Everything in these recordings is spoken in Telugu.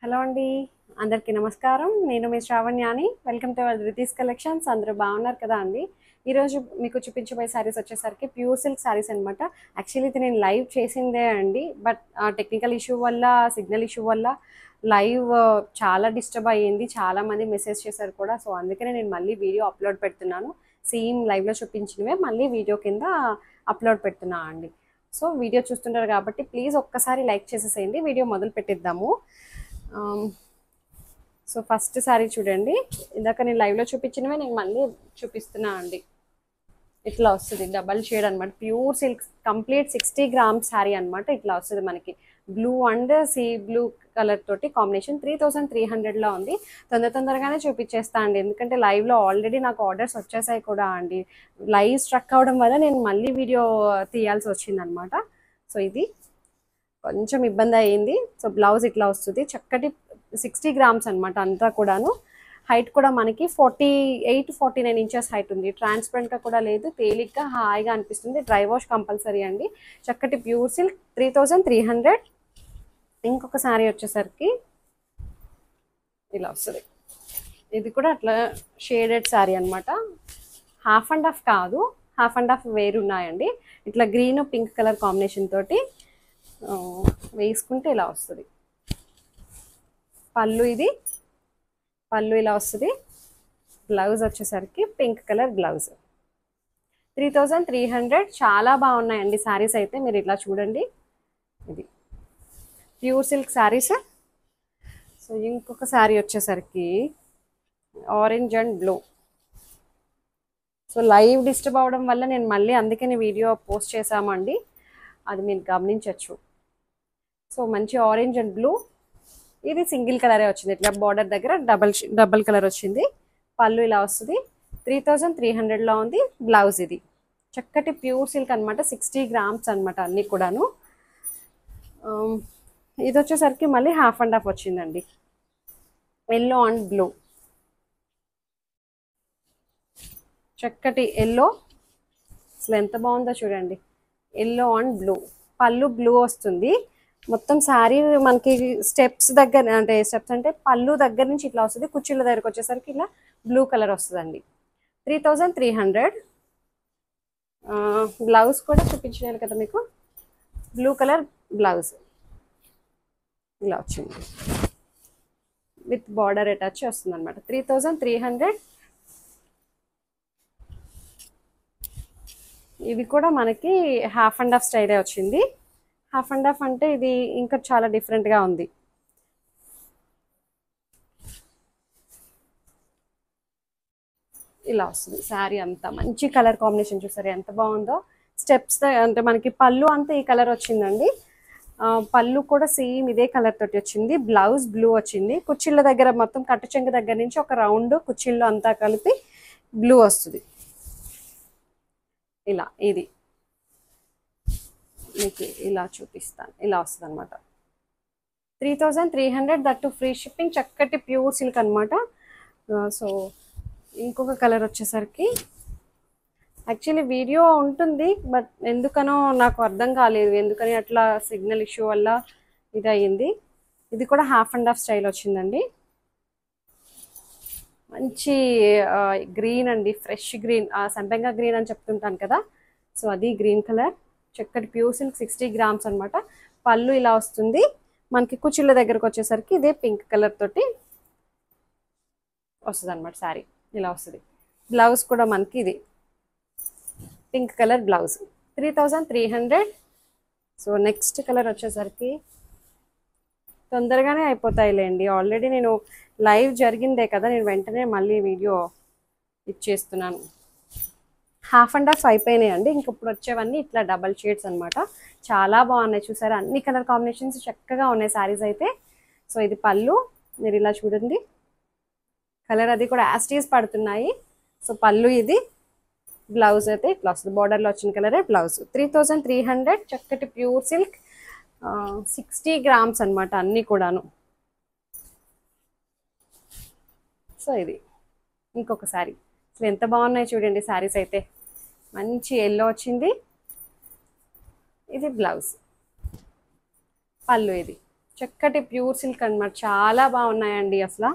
హలో అండి, అందరికీ నమస్కారం. నేను మీ శ్రావణ్యాని. Welcome to our Ritis collections. అందరూ బాగున్నారు కదా అండి. ఈరోజు మీకు చూపించబోయే శారీస్ వచ్చేసరికి ప్యూర్ సిల్క్ శారీస్ అనమాట. యాక్చువల్లీ ఇది నేను లైవ్ చేసిందే అండి, బట్ టెక్నికల్ ఇష్యూ వల్ల, సిగ్నల్ ఇష్యూ వల్ల లైవ్ చాలా డిస్టర్బ్ అయ్యింది. చాలామంది మెసేజ్ చేశారు కూడా. సో అందుకనే నేను మళ్ళీ వీడియో అప్లోడ్ పెడుతున్నాను. సేమ్ లైవ్లో చూపించినవే మళ్ళీ వీడియో కింద అప్లోడ్ పెడుతున్నా అండి. సో వీడియో చూస్తుంటారు కాబట్టి ప్లీజ్ ఒక్కసారి లైక్ చేసేసేయండి. వీడియో మొదలు పెట్టిద్దాము. సో ఫస్ట్ శారీ చూడండి. ఇందాక నేను లైవ్లో చూపించినవే నేను మళ్ళీ చూపిస్తున్నా అండి. ఇట్లా వస్తుంది, డబల్ షేడ్ అనమాట. Pure silk complete 60 grams sari అనమాట. ఇట్లా వస్తుంది మనకి blue and sea blue colour తోటి కాంబినేషన్. 3300లో ఉంది. తొందరగానే చూపించేస్తా అండి, ఎందుకంటే లైవ్లో ఆల్రెడీ నాకు ఆర్డర్స్ వచ్చేసాయి కూడా అండి. లైవ్ స్ట్రక్ అవడం వల్ల నేను మళ్ళీ వీడియో తీయాల్సి వచ్చిందనమాట. సో ఇది కొంచెం ఇబ్బంది అయ్యింది. సో బ్లౌజ్ ఇట్లా వస్తుంది. చక్కటి 60 గ్రామ్స్ అనమాట అంతా కూడాను. హైట్ కూడా మనకి 48-49 ఇంచెస్ హైట్ ఉంది. ట్రాన్స్పరెంట్గా కూడా లేదు, తేలిగ్గా హాయిగా అనిపిస్తుంది. డ్రై వాష్ కంపల్సరీ అండి. చక్కటి ప్యూర్ సిల్క్ 3300. ఇంకొక శారీ వచ్చేసరికి ఇలా వస్తుంది. ఇది కూడా అట్లా షేడెడ్ శారీ అనమాట. హాఫ్ అండ్ హాఫ్ కాదు, హాఫ్ అండ్ హాఫ్ వేరు ఉన్నాయండి. ఇట్లా గ్రీన్ పింక్ కలర్ కాంబినేషన్ తోటి వేసుకుంటే ఇలా వస్తుంది. పళ్ళు ఇది పళ్ళు ఇలా వస్తుంది. బ్లౌజ్ వచ్చేసరికి పింక్ కలర్ బ్లౌజ్. 3300. చాలా బాగున్నాయండి శారీస్ అయితే. మీరు ఇట్లా చూడండి, ఇది ప్యూర్ సిల్క్ శారీస్. సో ఇంకొక శారీ వచ్చేసరికి orange and blue. So live disturb అవడం వల్ల నేను మళ్ళీ అందుకని వీడియో పోస్ట్ చేశామండి, అది మీరు గమనించవచ్చు. సో మంచి ఆరెంజ్ అండ్ బ్లూ. ఇది సింగిల్ కలరే వచ్చింది. ఇట్లా బార్డర్ దగ్గర డబల్ కలర్ వచ్చింది. పళ్ళు ఇలా వస్తుంది. 3300లో ఉంది. బ్లౌజ్ ఇది చక్కటి ప్యూర్ సిల్క్ అనమాట. 60 గ్రామ్స్ అనమాట అన్నీ కూడాను. ఇది వచ్చేసరికి మళ్ళీ హాఫ్ అండ్ హాఫ్ వచ్చిందండి. ఎల్లో అండ్ బ్లూ, చక్కటి ఎల్లో. అసలు ఎంత బాగుందో చూడండి. Yellow and blue. పళ్ళు బ్లూ వస్తుంది. మొత్తం శారీ మనకి స్టెప్స్ దగ్గర అంటే పళ్ళు దగ్గర నుంచి ఇట్లా వస్తుంది. కుర్చీల దగ్గరకు వచ్చేసరికి ఇలా బ్లూ కలర్ వస్తుందండి. 3300. బ్లౌజ్ కూడా చూపించాను కదా మీకు. బ్లూ కలర్ బ్లౌజ్ ఇలా వచ్చింది, విత్ బార్డర్ అటాచ్ వస్తుంది అనమాట. 3300. ఇది కూడా మనకి హాఫ్ అండ్ హాఫ్ స్టైలే వచ్చింది. హాఫ్ అండ్ హాఫ్ అంటే ఇది ఇంకా చాలా డిఫరెంట్గా ఉంది. ఇలా వస్తుంది శారీ అంతా. మంచి కలర్ కాంబినేషన్ చూసారు ఎంత బాగుందో. స్టెప్స్ అంటే మనకి పళ్ళు అంతా ఈ కలర్ వచ్చిందండి. పళ్ళు కూడా సేమ్ ఇదే కలర్ తోటి వచ్చింది. బ్లౌజ్ బ్లూ వచ్చింది. కుర్చీల దగ్గర మొత్తం కట్టు చెంగు దగ్గర నుంచి ఒక రౌండ్ కుర్చీల్లో అంతా కలిపి బ్లూ వస్తుంది. ఇలా ఇది మీకు ఇలా చూపిస్తాను. ఇలా వస్తుంది అనమాట. 3300, దట్టు ఫ్రీ షిప్పింగ్. చక్కటి ప్యూర్ సిల్క్ అనమాట. సో ఇంకొక కలర్ వచ్చేసరికి యాక్చువల్లీ వీడియో ఉంటుంది, బట్ ఎందుకనో నాకు అర్థం కాలేదు, ఎందుకని అట్లా సిగ్నల్ ఇష్యూ వల్ల ఇది అయ్యింది. ఇది కూడా హాఫ్ అండ్ హాఫ్ స్టైల్ వచ్చిందండి. మంచి గ్రీన్ అండి, ఫ్రెష్ గ్రీన్. సంపెంగా గ్రీన్ అని చెప్తుంటాను కదా, సో అది గ్రీన్ కలర్. చక్కటి ప్యూర్ సిల్క్ 60 గ్రామ్స్ అనమాట. పళ్ళు ఇలా వస్తుంది. మనకి కుర్చీల దగ్గరకు వచ్చేసరికి ఇదే పింక్ కలర్ తోటి వస్తుంది అనమాట. శారీ ఇలా వస్తుంది. బ్లౌజ్ కూడా మనకి ఇది pink colour blouse. 3300. So next colour వచ్చేసరికి తొందరగానే అయిపోతాయిలేండి. ఆల్రెడీ నేను లైవ్ జరిగిందే కదా, నేను వెంటనే మళ్ళీ వీడియో ఇచ్చేస్తున్నాను. హాఫ్ అండ్ హాఫ్ అయిపోయినాయి అండి. ఇంకప్పుడు వచ్చేవన్నీ ఇట్లా డబల్ షేడ్స్ అనమాట. చాలా బాగున్నాయి చూసారా. అన్ని కలర్ కాంబినేషన్స్ చక్కగా ఉన్నాయి శారీస్ అయితే. సో ఇది పళ్ళు, మీరు ఇలా చూడండి. కలర్ అది కూడా యాస్టీస్ పడుతున్నాయి. సో పళ్ళు ఇది. బ్లౌజ్ అయితే ఇట్లా వస్తుంది. బార్డర్లో వచ్చిన కలరే బ్లౌజ్. 3300. చక్కటి ప్యూర్ సిల్క్ 60 గ్రామ్స్ అనమాట అన్నీ కూడాను. సో ఇది ఇంకొక శారీ. అసలు ఎంత బాగున్నాయి చూడండి శారీస్ అయితే. మంచి ఎల్లో వచ్చింది. ఇది బ్లౌజ్. పళ్ళు ఇది చక్కటి ప్యూర్ సిల్క్ అన్నమాట, చాలా బాగున్నాయండి అసలు.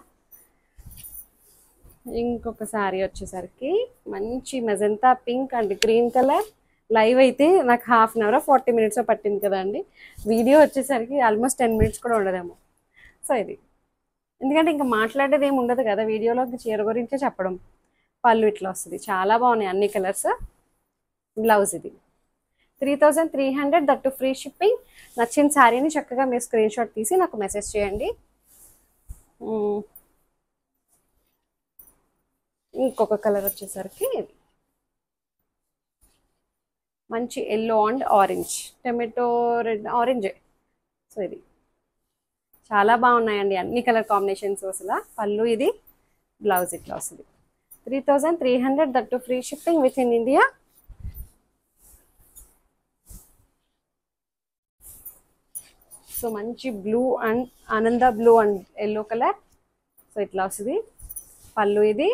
ఇంకొక శారీ వచ్చేసరికి మంచి magenta pink and green colour. Live అయితే నాకు హాఫ్ అన్ అవర్ 40 మినిట్స్ పట్టింది కదండి. వీడియో వచ్చేసరికి ఆల్మోస్ట్ 10 మినిట్స్ కూడా ఉండదేమో. సో ఇది ఎందుకంటే ఇంకా మాట్లాడేది ఏమి ఉండదు కదా వీడియోలో, చీర గురించే చెప్పడం. పళ్ళు ఇట్లా వస్తుంది, చాలా బాగున్నాయి అన్ని కలర్స్. బ్లౌజ్ ఇది 3300, దట్టు ఫ్రీ షిప్పింగ్. నచ్చిన శారీని చక్కగా మీరు స్క్రీన్ షాట్ తీసి నాకు మెసేజ్ చేయండి. ఇంకొక కలర్ వచ్చేసరికి మంచి yellow and orange, tomato red orange. So ఇది చాలా బాగున్నాయండి అన్ని కలర్ కాంబినేషన్స్ అసలు. పళ్ళు ఇది, బ్లౌజ్ ఇట్లా వస్తుంది. 3300, that free shipping with in India. So మంచి బ్లూ అండ్ ఆనంద blue and yellow colour. So ఇట్లా వస్తుంది. పళ్ళు ఇది,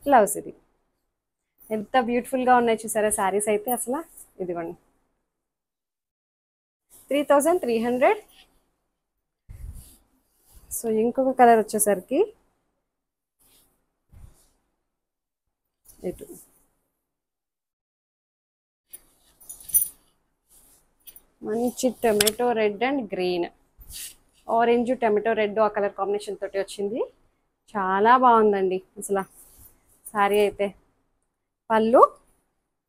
బ్లౌజ్ ఇది. ఎంత బ్యూటిఫుల్గా ఉన్నాయి చూసారా శారీస్ అయితే అసలు. ఇదిగోండి 3300. సో ఇంకొక కలర్ వచ్చేసరికి ఇటు మంచి tomato red and green, orange tomato red ఆ కలర్ కాంబినేషన్ తోటి వచ్చింది. చాలా బాగుందండి అసలు శారీ అయితే. పళ్ళు,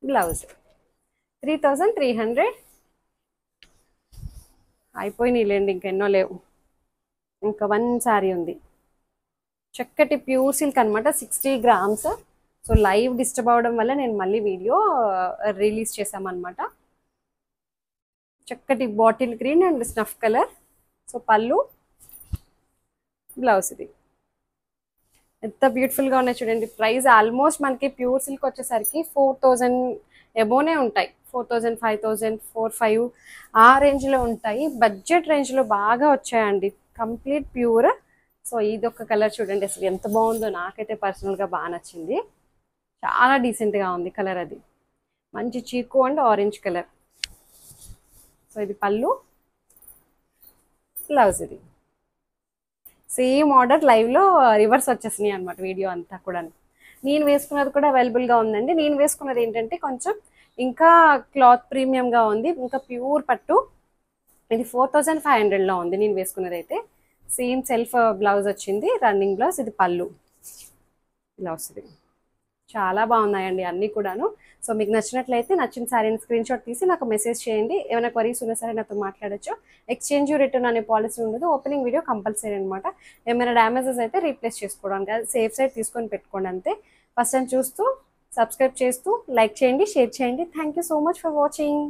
బ్లౌజ్ 3300. అయిపోయినాయిలేండి, ఇంకెన్నో లేవు. ఇంకా 1 శారీ ఉంది. చక్కటి ప్యూర్ సిల్క్ అనమాట, 60 గ్రామ్స్. సో లైవ్ డిస్టర్బ్ అవడం వల్ల నేను మళ్ళీ వీడియో రిలీజ్ చేసామన్నమాట. చక్కటి bottle green and snuff colour. So పళ్ళు, బ్లౌజ్ ఇది. ఎంత బ్యూటిఫుల్గా ఉన్నాయి చూడండి. ప్రైస్ ఆల్మోస్ట్ మనకి ప్యూర్ సిల్క్ వచ్చేసరికి 4000 ఎబోనే ఉంటాయి. 4000, 5000, 45 ఆ రేంజ్లో ఉంటాయి. బడ్జెట్ రేంజ్లో బాగా వచ్చాయండి, కంప్లీట్ ప్యూర్. సో ఇదొక కలర్ చూడండి అసలు ఎంత బాగుందో. నాకైతే పర్సనల్గా బాగా నచ్చింది, చాలా డీసెంట్గా ఉంది కలర్. అది మంచి చీకు అండ్ ఆరెంజ్ కలర్. సో ఇది పళ్ళు, బ్లౌజ్ ఇది. సేమ్ ఆర్డర్ లైవ్లో రివర్స్ వచ్చేసినాయి అనమాట వీడియో అంతా కూడా. నేను వేసుకున్నది కూడా అవైలబుల్గా ఉందండి. నేను వేసుకున్నది ఏంటంటే కొంచెం ఇంకా క్లాత్ ప్రీమియంగా ఉంది, ఇంకా ప్యూర్ పట్టు. ఇది 4500లో ఉంది నేను వేసుకున్నది అయితే. సేమ్ సెల్ఫ్ బ్లౌజ్ వచ్చింది, రన్నింగ్ బ్లౌజ్. ఇది పళ్ళు ఇలా వస్తుంది. చాలా బాగున్నాయండి అన్నీ కూడాను. సో మీకు నచ్చినట్లయితే నచ్చిన శారీని స్క్రీన్ షాట్ తీసి నాకు మెసేజ్ చేయండి. ఏమైనా క్వరీస్ ఉన్నా సరే నాతో మాట్లాడచ్చు. ఎక్స్చేంజ్ రిటర్న్ అనే పాలసీ ఉండదు. ఓపెనింగ్ వీడియో కంపల్సరీ అనమాట. ఏమైనా డ్యామేజెస్ అయితే రీప్లేస్ చేసుకోవడానికి సేఫ్ సైడ్ తీసుకొని పెట్టుకోండి అంతే. ఫస్ట్ టైం చూస్తూ సబ్స్క్రైబ్ చేస్తూ లైక్ చేయండి, షేర్ చేయండి. Thank you so much for watching.